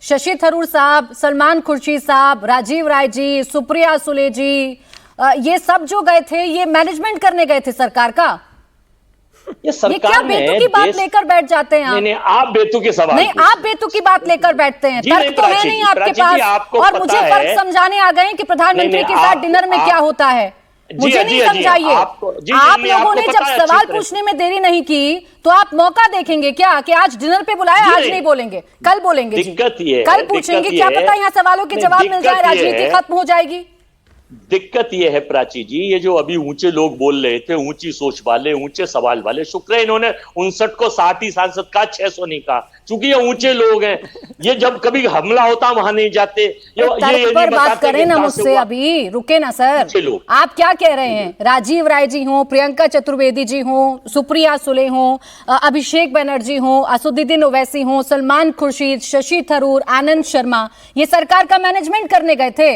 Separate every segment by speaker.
Speaker 1: शशि थरूर साहब, सलमान खुर्शीद साहब, राजीव राय जी, सुप्रिया सुले जी, ये सब जो गए थे ये मैनेजमेंट करने गए थे सरकार का। ये क्या बेतुकी बात लेकर बैठ जाते हैं आप?
Speaker 2: नहीं, आप बेतुकी सवाल
Speaker 1: नहीं, आप बेतुकी बात लेकर बैठते हैं। तर्क तो है नहीं आपके पास, और मुझे फर्क समझाने आ गए कि प्रधानमंत्री के साथ डिनर में क्या होता है। मुझे नहीं समझाइए। आप लोगों ने जब सवाल पूछने में देरी नहीं की तो आप मौका देखेंगे क्या कि आज डिनर पे बुलाया, आज नहीं बोलेंगे, कल बोलेंगे, कल पूछेंगे, क्या पता यहाँ सवालों के जवाब मिल जाए, राजनीति खत्म हो जाएगी।
Speaker 2: दिक्कत यह है प्राची जी, ये जो अभी ऊंचे लोग बोल रहे थे, ऊंची सोच वाले, ऊंचे सवाल वाले, शुक्र है इन्होंने 59 को 60 ही सांसद का 600 नहीं कहा, क्योंकि ये ऊंचे लोग हैं। ये जब कभी हमला होता वहां नहीं जाते।
Speaker 1: ये पर बात करें ना मुझसे, अभी रुके ना सर। आप क्या कह रहे हैं? राजीव राय जी हो, प्रियंका चतुर्वेदी जी हो, सुप्रिया सुले हो, अभिषेक बनर्जी हो, असदुद्दीन ओवैसी हो, सलमान खुर्शीद, शशि थरूर, आनंद शर्मा, ये सरकार का मैनेजमेंट करने गए थे।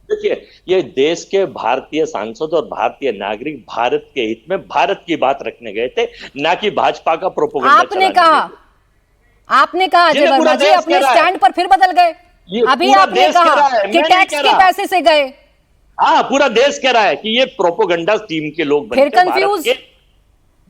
Speaker 2: देखिए, ये देश के भारतीय सांसद और भारतीय नागरिक भारत के हित में भारत की बात रखने गए थे, ना कि भाजपा का प्रोपेगेंडा। आपने
Speaker 1: कहा अजय वर्मा जी अपने स्टैंड पर फिर बदल गए। अभी आपने कहा कि टैक्स के पैसे से गए।
Speaker 2: हाँ, पूरा देश कह रहा है कि ये प्रोपेगेंडा टीम के लोग
Speaker 1: फिर कंफ्यूज।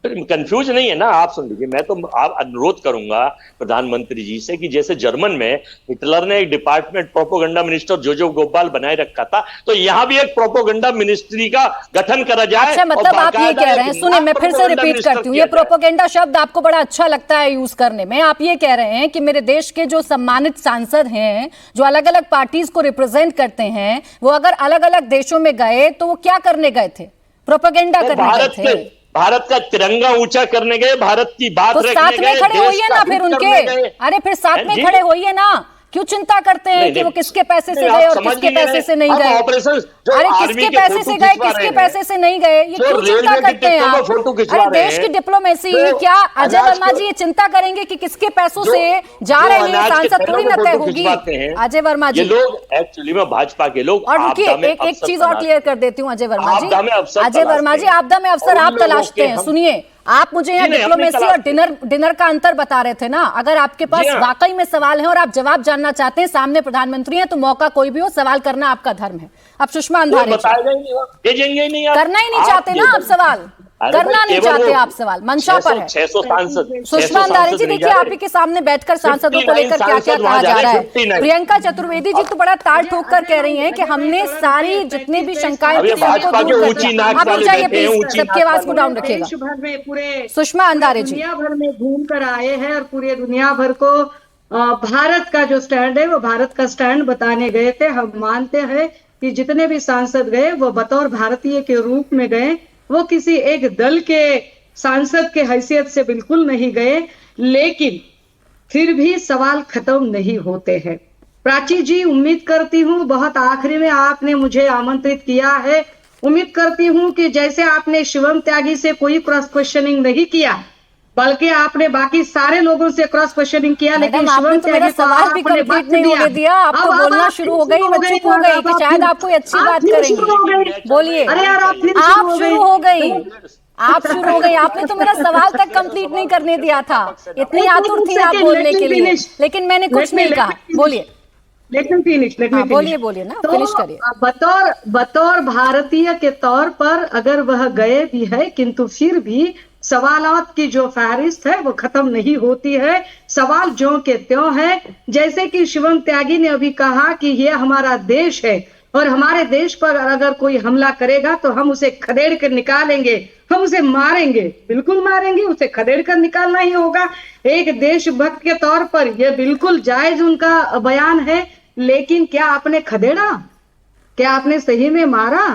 Speaker 2: कंफ्यूज नहीं है ना। आप सुन लीजिए, मैं तो आप अनुरोध करूंगा प्रधानमंत्री जी से कि जैसे जर्मन में हिटलर ने एक डिपार्टमेंट प्रोपेगेंडा मिनिस्टर जोसेफ गोब्बाल बनाए रखा था, तो यहां भी एक प्रोपेगेंडा मिनिस्ट्री का गठन करा जाए।
Speaker 1: अच्छा, मतलब आप ये कह रहे हैं, सुनिए मैं फिर से रिपीट करती हूँ, ये प्रोपेगेंडा शब्द आपको बड़ा अच्छा लगता है यूज करने में। आप ये कह रहे हैं कि मेरे देश के जो सम्मानित सांसद हैं, जो अलग अलग पार्टीज को रिप्रेजेंट करते हैं, वो अगर अलग अलग देशों में गए तो वो क्या करने गए थे? प्रोपेगेंडा करने गए थे।
Speaker 2: भारत का तिरंगा ऊंचा करने गए, भारत की बात
Speaker 1: तो साथ में खड़े होइए ना फिर उनके। अरे फिर साथ में खड़े होइए ना, क्यों चिंता करते हैं कि वो किसके पैसे से गए और किसके पैसे से नहीं गए? अरे किसके पैसे से गए, किसके पैसे से नहीं गए, ये क्यों चिंता करते हैं आप? अरे देश की डिप्लोमेसी, क्या अजय वर्मा जी ये चिंता करेंगे कि किसके पैसों से जा रहे हैं सांसद? थोड़ी ना तय होगी अजय वर्मा जी।
Speaker 2: लोग एक्चुअली में भाजपा के लोग।
Speaker 1: और एक चीज और क्लियर कर देती हूँ अजय वर्मा जी। अजय वर्मा जी, आपदा में अवसर आप तलाशते हैं। सुनिए, आप मुझे यहाँ डिप्लोमेसी और डिनर का अंतर बता रहे थे ना। अगर आपके पास वाकई में सवाल है और आप जवाब जानना चाहते हैं, सामने प्रधानमंत्री हैं, तो मौका कोई भी हो, सवाल करना आपका धर्म है। अब सुषमा अंधारी करना ही नहीं चाहते ना आप सवाल, करना नहीं चाहते आप सवाल, मंशा पर है।
Speaker 2: 600 सांसद
Speaker 1: सुषमा अंधारी जी, देखिए आप ही के सामने बैठकर सांसदों को लेकर क्या क्या कहा जा रहा है। प्रियंका चतुर्वेदी जी तो बड़ा ताड़ ठोक कर कह रही हैं कि हमने सारी जितनी भी शंकाएं थी उनको दूर कर दिया। आप रुक जाइए प्लीज, सबकी आवाज को डाउन रखिएगा।
Speaker 3: पूरे
Speaker 1: सुषमा अंधारी जी
Speaker 3: दुनिया भर में घूम कर आए हैं और पूरे दुनिया भर को भारत का जो स्टैंड है वो भारत का स्टैंड बताने गए थे। हम मानते हैं कि जितने भी सांसद गए वो बतौर भारतीय के रूप में गए, वो किसी एक दल के सांसद के हैसियत से बिल्कुल नहीं गए। लेकिन फिर भी सवाल खत्म नहीं होते हैं। प्राची जी, उम्मीद करती हूँ बहुत आखिरी में आपने मुझे आमंत्रित किया है, उम्मीद करती हूँ कि जैसे आपने शिवम त्यागी से कोई क्रॉस क्वेश्चनिंग नहीं किया, बल्कि आपने बाकी सारे लोगों से क्रॉस क्वेश्चनिंग किया, लेकिन शिवम त्यागी
Speaker 1: सवाल भी कंप्लीट नहीं होने दिया। आप तो बोलना शुरू हो गई, मैं चुप हो गई कि शायद आप कोई अच्छी बात करेंगे। बोलिए।
Speaker 3: अरे यार, आप
Speaker 1: शुरू हो गई, आप शुरू हो गई। आपने तो मेरा सवाल तक कंप्लीट नहीं करने दिया था। इतनी आतुर थी आप बोलने के लिए, लेकिन मैंने कुछ नहीं कहा। बोलिए। बोलिए ना, फिनिश करिए।
Speaker 3: बतौर भारतीय के तौर पर अगर वह गए भी है, किंतु फिर भी सवालात की जो फहरिस्त है वो खत्म नहीं होती है। सवाल ज्यों के त्यों है। जैसे कि शिवम त्यागी ने अभी कहा कि ये हमारा देश है और हमारे देश पर अगर कोई हमला करेगा तो हम उसे खदेड़ कर निकालेंगे, हम उसे मारेंगे, बिल्कुल मारेंगे, उसे खदेड़ कर निकालना ही होगा। एक देशभक्त के तौर पर यह बिल्कुल जायज उनका बयान है। लेकिन क्या आपने खदेड़ा? क्या आपने सही में मारा?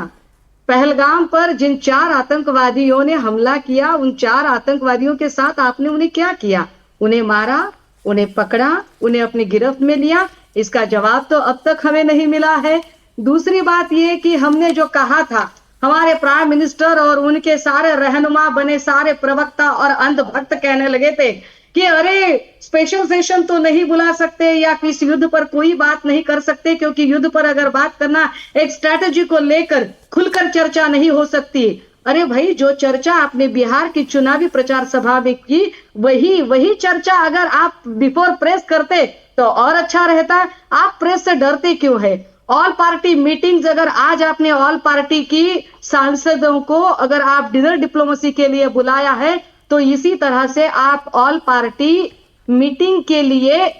Speaker 3: पहलगाम पर जिन 4 आतंकवादियों ने हमला किया, उन 4 आतंकवादियों के साथ आपने उन्हें क्या किया? उन्हें मारा, उन्हें पकड़ा, उन्हें अपनी गिरफ्त में लिया? इसका जवाब तो अब तक हमें नहीं मिला है। दूसरी बात यह कि हमने जो कहा था, हमारे प्राइम मिनिस्टर और उनके सारे रहनुमा बने सारे प्रवक्ता और अंधभक्त कहने लगे थे कि अरे स्पेशल सेशन तो नहीं बुला सकते या इस युद्ध पर कोई बात नहीं कर सकते, क्योंकि युद्ध पर अगर बात करना एक स्ट्रैटेजी को लेकर खुलकर चर्चा नहीं हो सकती। अरे भाई, जो चर्चा आपने बिहार की चुनावी प्रचार सभा में की, वही चर्चा अगर आप बिफोर प्रेस करते तो और अच्छा रहता। आप प्रेस से डरते क्यों है? ऑल पार्टी मीटिंग्स, अगर आज आपने ऑल पार्टी की सांसदों को अगर आप डिनर डिप्लोमेसी के लिए बुलाया है, तो इसी तरह से आप ऑल पार्टी मीटिंग के लिए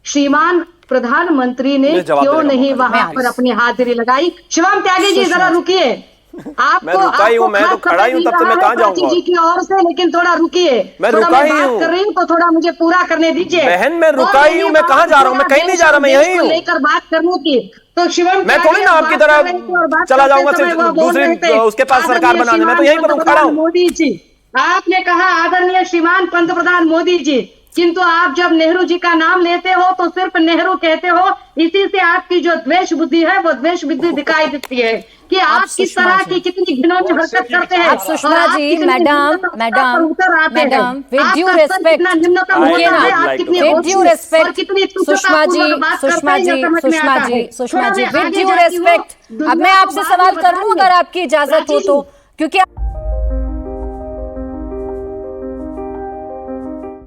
Speaker 3: श्रीमान प्रधानमंत्री ने क्यों नहीं वहां पर अपनी हाजिरी लगाई? शिवम त्यागी जी, जरा रुकिए।
Speaker 4: मैं रुका ही हूं, मैं तो खड़ा ही हूं, तब से मैं कहां जाऊंगा
Speaker 3: जी की ओर से, लेकिन थोड़ा रुकिए।
Speaker 4: मैं रुका ही हूं,
Speaker 3: कर रही हूं तो थोड़ा मुझे पूरा करने दीजिए।
Speaker 4: बहन मैं रुका ही हूं, मैं कहां जा रहा हूं? मैं कहीं नहीं जा रहा, मैं यहीं हूं।
Speaker 3: लेकर बात करने की तो शिवम,
Speaker 4: मैं थोड़ी ना आपकी तरह चला जाऊंगा सिर्फ दूसरी उसके पास सरकार बनाने। मैं तो यहीं पर खड़ा हूं।
Speaker 3: मोदी जी, आपने कहा आदरणीय श्रीमान पंतप्रधान मोदी जी, किंतु आप जब नेहरू जी का नाम लेते हो तो सिर्फ नेहरू कहते हो। इसी से आपकी जो द्वेष बुद्धि है वो द्वेष बुद्धि दिखाई देती है कि आप किस तरह की कितनी घिनौनी हरकत करते हैं।
Speaker 1: आप Sushma ji, madam, with due respect, Sushma ji, with due respect, अब मैं आपसे सवाल कर लूं अगर आपकी इजाजत हो तो, क्योंकि